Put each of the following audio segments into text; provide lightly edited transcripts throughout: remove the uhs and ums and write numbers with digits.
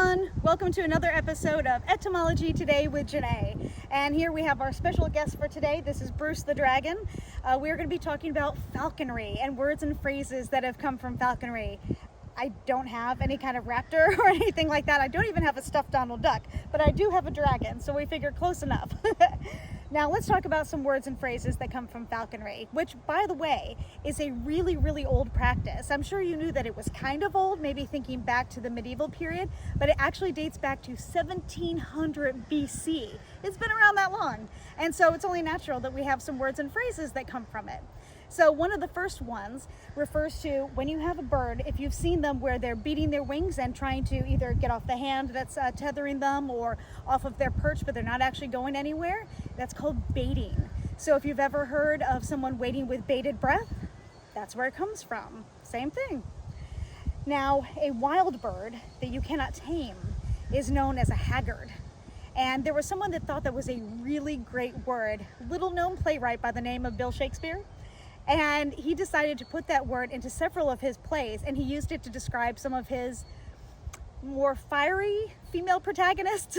everyone, welcome to another episode of Etymology Today with Jennae. And here we have our special guest for today. This is Bruce the Dragon. We're going to be talking about falconry and words and phrases that have come from falconry. I don't have any kind of raptor or anything like that. I don't even have a stuffed Donald Duck, but I do have a dragon, so we figured close enough. Now let's talk about some words and phrases that come from falconry, which, by the way, is a really, really old practice. I'm sure you knew that it was kind of old, maybe thinking back to the medieval period, but it actually dates back to 1700 BC. It's been around that long, and so it's only natural that we have some words and phrases that come from it. So one of the first ones refers to when you have a bird, if you've seen them where they're beating their wings and trying to either get off the hand that's tethering them or off of their perch, but they're not actually going anywhere, that's called baiting. So if you've ever heard of someone waiting with bated breath, that's where it comes from. Same thing. Now, a wild bird that you cannot tame is known as a haggard. And there was someone that thought that was a really great word, little known playwright by the name of Shakespeare. And he decided to put that word into several of his plays, and he used it to describe some of his more fiery female protagonists.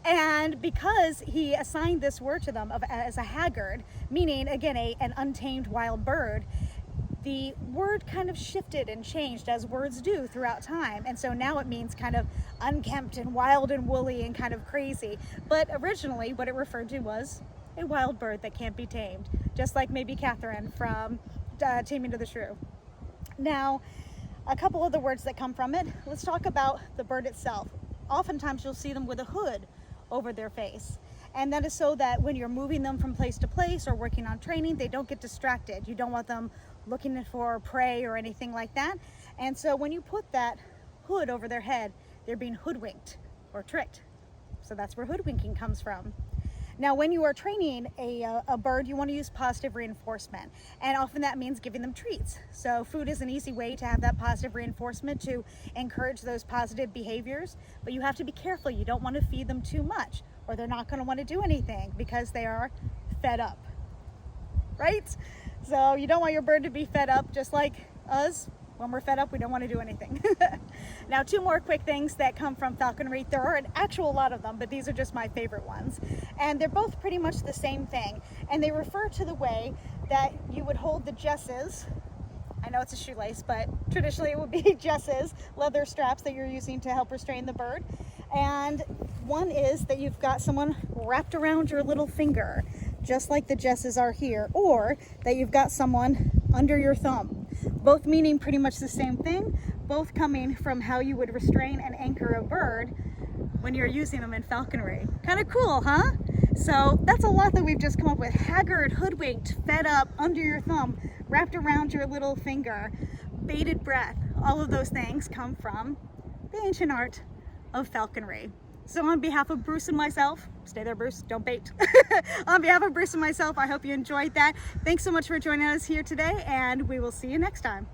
And because he assigned this word to them as a haggard, meaning, again, an untamed wild bird, the word kind of shifted and changed as words do throughout time. And so now it means kind of unkempt and wild and woolly and kind of crazy. But originally what it referred to was a wild bird that can't be tamed, just like maybe Catherine from Taming of the Shrew. Now, a couple of the words that come from it, let's talk about the bird itself. Oftentimes you'll see them with a hood over their face, and that is so that when you're moving them from place to place or working on training, they don't get distracted. You don't want them looking for prey or anything like that. And so when you put that hood over their head, they're being hoodwinked or tricked. So that's where hoodwinking comes from. Now, when you are training a bird, you want to use positive reinforcement, and often that means giving them treats. So food is an easy way to have that positive reinforcement to encourage those positive behaviors, but you have to be careful. You don't want to feed them too much, or they're not going to want to do anything because they are fed up, right? So you don't want your bird to be fed up, just like us. When we're fed up, we don't want to do anything. Now, two more quick things that come from falconry. There are an actual lot of them, but these are just my favorite ones. And they're both pretty much the same thing. And they refer to the way that you would hold the jesses. I know it's a shoelace, but traditionally it would be jesses, leather straps that you're using to help restrain the bird. And one is that you've got someone wrapped around your little finger, just like the jesses are here, or that you've got someone under your thumb. Both meaning pretty much the same thing, both coming from how you would restrain and anchor a bird when you're using them in falconry. Kind of cool, huh? So that's a lot that we've just come up with. Haggard, hoodwinked, fed up, under your thumb, wrapped around your little finger, bated breath. All of those things come from the ancient art of falconry. So on behalf of Bruce and myself, stay there, Bruce, don't bait. On behalf of Bruce and myself, I hope you enjoyed that. Thanks so much for joining us here today, and we will see you next time.